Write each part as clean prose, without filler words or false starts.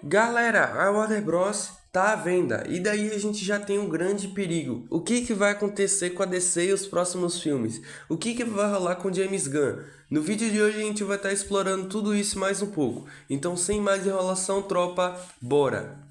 Galera, a Warner Bros. Tá à venda, e daí a gente já tem um grande perigo. O que que vai acontecer com a DC e os próximos filmes? O que que vai rolar com James Gunn? No vídeo de hoje a gente vai estar explorando tudo isso e mais um pouco. Então, sem mais enrolação, tropa, bora!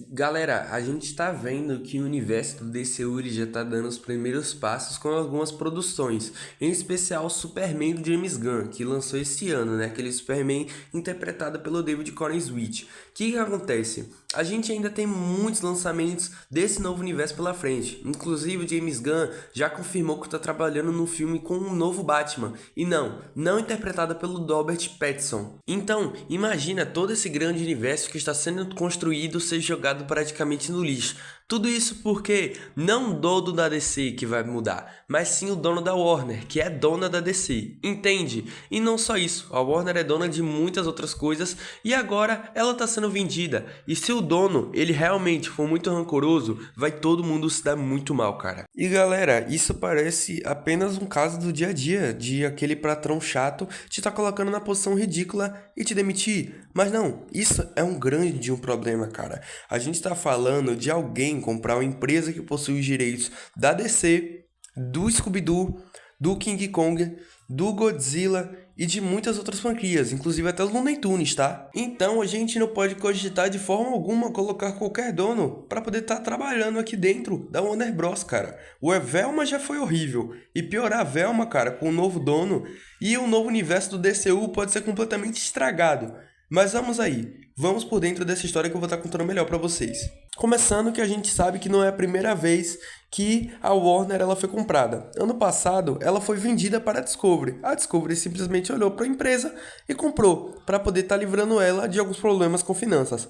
Galera, a gente tá vendo que o universo do DCU ele já tá dando os primeiros passos com algumas produções, em especial o Superman do James Gunn, que lançou esse ano, né? Aquele Superman interpretado pelo David Corenswet. O que acontece? A gente ainda tem muitos lançamentos desse novo universo pela frente. Inclusive o James Gunn já confirmou que tá trabalhando no filme com um novo Batman. E não interpretado pelo Robert Pattinson. Então, imagina todo esse grande universo que está sendo construído ser jogado praticamente no lixo. Tudo isso porque não o dono da DC que vai mudar, mas sim o dono da Warner, que é dona da DC, entende? E não só isso, a Warner é dona de muitas outras coisas e agora ela está sendo vendida. E se o dono, ele realmente for muito rancoroso, vai todo mundo se dar muito mal, cara. E galera, isso parece apenas um caso do dia a dia, de aquele patrão chato te tá colocando na posição ridícula e te demitir. Mas não, isso é um grande problema, cara. A gente tá falando de alguém comprar uma empresa que possui os direitos da DC, do Scooby-Doo, do King Kong, do Godzilla e de muitas outras franquias, inclusive até os Looney Tunes, tá? Então a gente não pode cogitar de forma alguma colocar qualquer dono para poder estar trabalhando aqui dentro da Warner Bros, cara. O Velma já foi horrível e piorar a Velma, cara, com um novo dono e o novo universo do DCU pode ser completamente estragado. Mas vamos aí, vamos por dentro dessa história que eu vou estar contando melhor para vocês. Começando que a gente sabe que não é a primeira vez que a Warner ela foi comprada. Ano passado, ela foi vendida para a Discovery. A Discovery simplesmente olhou para a empresa e comprou, para poder estar livrando ela de alguns problemas com finanças.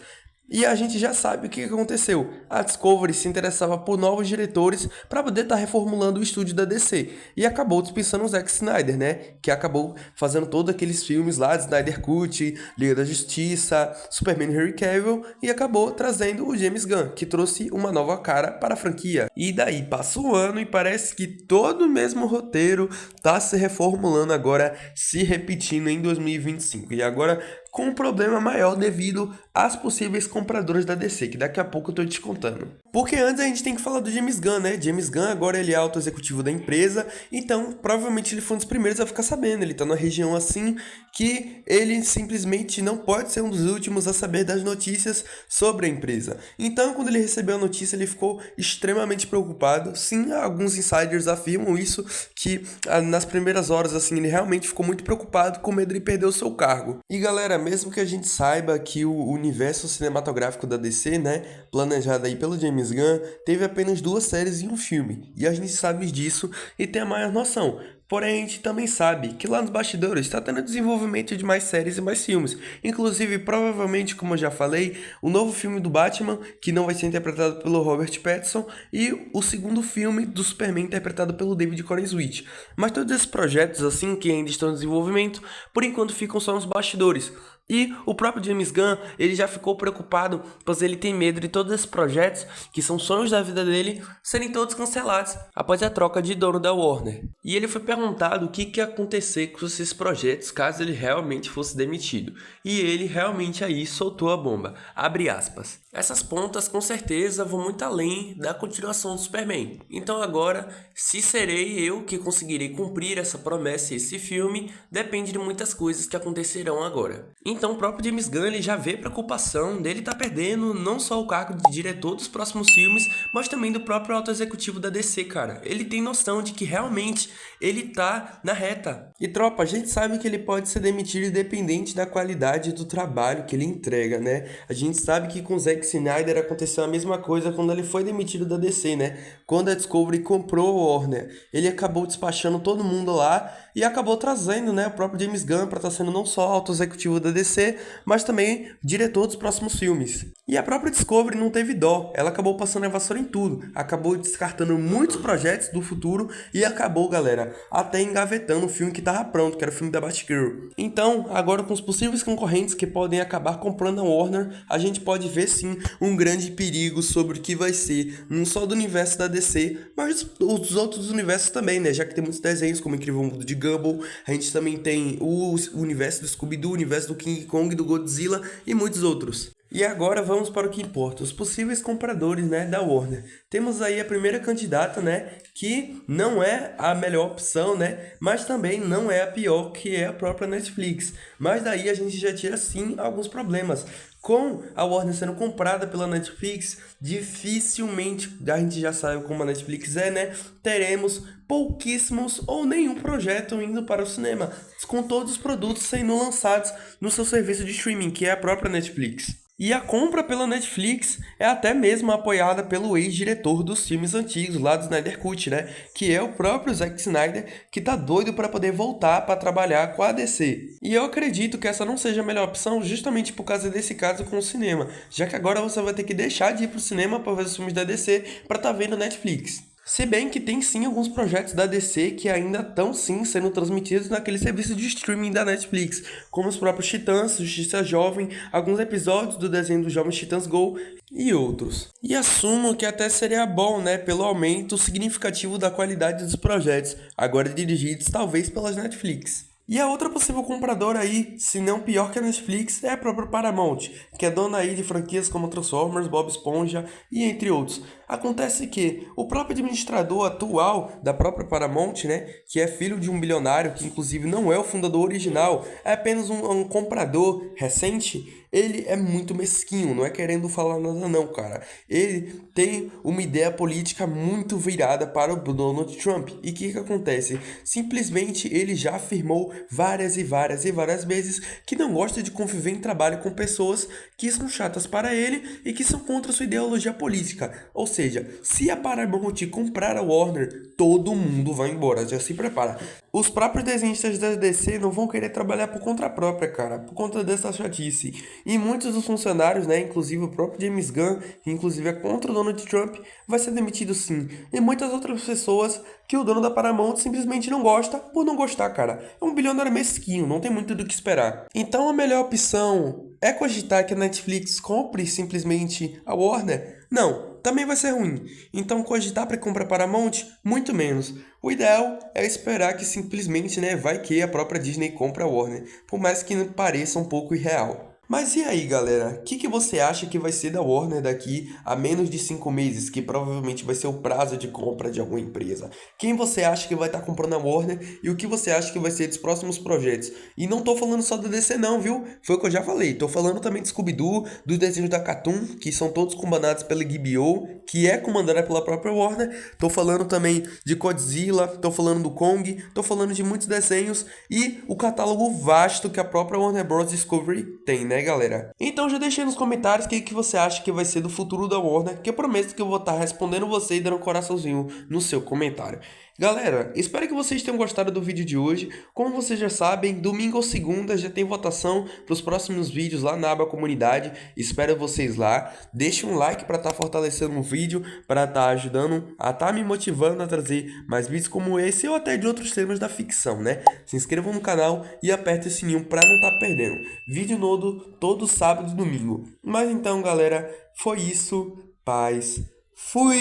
E a gente já sabe o que aconteceu. A Discovery se interessava por novos diretores para poder estar reformulando o estúdio da DC. E acabou dispensando o Zack Snyder, né? Que acabou fazendo todos aqueles filmes lá de Snyder Cut, Liga da Justiça, Superman Henry Cavill. E acabou trazendo o James Gunn, que trouxe uma nova cara para a franquia. E daí passa um ano e parece que todo o mesmo roteiro tá se reformulando agora, se repetindo em 2025. E agora com um problema maior devido às possíveis compradoras da DC, que daqui a pouco eu tô te contando. Porque antes a gente tem que falar do James Gunn, né? James Gunn agora ele é alto executivo da empresa, então provavelmente ele foi um dos primeiros a ficar sabendo. Ele tá numa região assim que ele simplesmente não pode ser um dos últimos a saber das notícias sobre a empresa. Então, quando ele recebeu a notícia, ele ficou extremamente preocupado. Sim, alguns insiders afirmam isso, que nas primeiras horas assim ele realmente ficou muito preocupado, com medo de perder o seu cargo. E galera, mesmo que a gente saiba que o universo cinematográfico da DC, né, planejado aí pelo James Gunn, teve apenas 2 séries e um filme, e a gente sabe disso e tem a maior noção. Porém, a gente também sabe que lá nos bastidores está tendo desenvolvimento de mais séries e mais filmes. Inclusive, provavelmente, como eu já falei, o novo filme do Batman, que não vai ser interpretado pelo Robert Pattinson, e o segundo filme do Superman, interpretado pelo David Corenswet. Mas todos esses projetos, assim, que ainda estão em desenvolvimento, por enquanto ficam só nos bastidores. E o próprio James Gunn, ele já ficou preocupado, pois ele tem medo de todos esses projetos, que são sonhos da vida dele, serem todos cancelados após a troca de dono da Warner. E ele foi perguntado o que ia acontecer com esses projetos caso ele realmente fosse demitido. E ele realmente aí soltou a bomba. Abre aspas. Essas pontas com certeza vão muito além da continuação do Superman. Então agora, se serei eu que conseguirei cumprir essa promessa e esse filme, depende de muitas coisas que acontecerão agora. Então o próprio James Gunn ele já vê preocupação dele estar perdendo não só o cargo de diretor dos próximos filmes, mas também do próprio alto executivo da DC, cara. Ele tem noção de que realmente ele tá na reta. E tropa, a gente sabe que ele pode ser demitido independente da qualidade do trabalho que ele entrega, né? A gente sabe que com o Zack Snyder aconteceu a mesma coisa quando ele foi demitido da DC, né? Quando a Discovery comprou a Warner, ele acabou despachando todo mundo lá e acabou trazendo, né, o próprio James Gunn para estar sendo não só alto executivo da DC, mas também diretor dos próximos filmes. E a própria Discovery não teve dó, ela acabou passando a vassoura em tudo, acabou descartando muitos projetos do futuro e acabou, galera, até engavetando o filme que estava pronto, que era o filme da Batgirl. Então, agora com os possíveis concorrentes que podem acabar comprando a Warner, a gente pode ver sim um grande perigo sobre o que vai ser, não só do universo da DC, mas os outros universos também, né? Já que tem muitos desenhos, como o Incrível Mundo de Gumball, a gente também tem o universo do Scooby-Doo, o universo do King Kong, do Godzilla e muitos outros. E agora vamos para o que importa, os possíveis compradores, né, da Warner. Temos aí a primeira candidata, né, que não é a melhor opção, né, mas também não é a pior, que é a própria Netflix. Mas daí a gente já tira sim alguns problemas. Com a Warner sendo comprada pela Netflix, dificilmente, a gente já sabe como a Netflix é, né? Teremos pouquíssimos ou nenhum projeto indo para o cinema, com todos os produtos sendo lançados no seu serviço de streaming, que é a própria Netflix. E a compra pela Netflix é até mesmo apoiada pelo ex-diretor dos filmes antigos lá do Snyder Cut, né? Que é o próprio Zack Snyder, que tá doido para poder voltar para trabalhar com a DC. E eu acredito que essa não seja a melhor opção justamente por causa desse caso com o cinema, já que agora você vai ter que deixar de ir pro cinema para ver os filmes da DC para tá vendo Netflix. Se bem que tem sim alguns projetos da DC que ainda estão sim sendo transmitidos naquele serviço de streaming da Netflix, como os próprios Titãs, Justiça Jovem, alguns episódios do desenho dos Jovens Titãs Go e outros. E assumo que até seria bom, né, pelo aumento significativo da qualidade dos projetos, agora dirigidos talvez pelas Netflix. E a outra possível compradora aí, se não pior que a Netflix, é a própria Paramount, que é dona aí de franquias como Transformers, Bob Esponja e entre outros. Acontece que o próprio administrador atual da própria Paramount, né, que é filho de um bilionário, que inclusive não é o fundador original, é apenas um comprador recente, ele é muito mesquinho, não é querendo falar nada não, cara. Ele tem uma ideia política muito virada para o Donald Trump. E o que acontece? Simplesmente ele já afirmou várias vezes que não gosta de conviver em trabalho com pessoas que são chatas para ele e que são contra sua ideologia política. Ou seja, se a Paramount comprar a Warner, todo mundo vai embora, já se prepara. Os próprios desenhistas da DC não vão querer trabalhar por conta própria, cara, por conta dessa chatice. E muitos dos funcionários, né, inclusive o próprio James Gunn, que inclusive é contra o Donald Trump, vai ser demitido sim. E muitas outras pessoas que o dono da Paramount simplesmente não gosta por não gostar, cara. É um bilionário mesquinho, não tem muito do que esperar. Então a melhor opção é cogitar que a Netflix compre simplesmente a Warner? Não, também vai ser ruim. Então cogitar para comprar Paramount? Muito menos. O ideal é esperar que simplesmente, né, vai que a própria Disney compra a Warner, por mais que pareça um pouco irreal. Mas e aí, galera? O que você acha que vai ser da Warner daqui a menos de 5 meses, que provavelmente vai ser o prazo de compra de alguma empresa? Quem você acha que vai estar comprando a Warner e o que você acha que vai ser dos próximos projetos? E não tô falando só do DC não, viu? Foi o que eu já falei. Tô falando também de Scooby-Doo, dos desenhos da Cartoon, que são todos comandados pela GBO, que é comandada pela própria Warner. Tô falando também de Godzilla, tô falando do Kong, tô falando de muitos desenhos e o catálogo vasto que a própria Warner Bros. Discovery tem, né, galera? Então já deixei nos comentários o que você acha que vai ser do futuro da Warner, que eu prometo que eu vou estar respondendo você e dando um coraçãozinho no seu comentário. Galera, espero que vocês tenham gostado do vídeo de hoje. Como vocês já sabem, domingo ou segunda já tem votação para os próximos vídeos lá na aba comunidade. Espero vocês lá. Deixe um like para estar fortalecendo o vídeo, para estar ajudando a estar me motivando a trazer mais vídeos como esse ou até de outros temas da ficção, né? Se inscrevam no canal e apertem o sininho para não estar perdendo. Vídeo novo todo sábado e domingo. Mas então, galera, foi isso. Paz. Fui!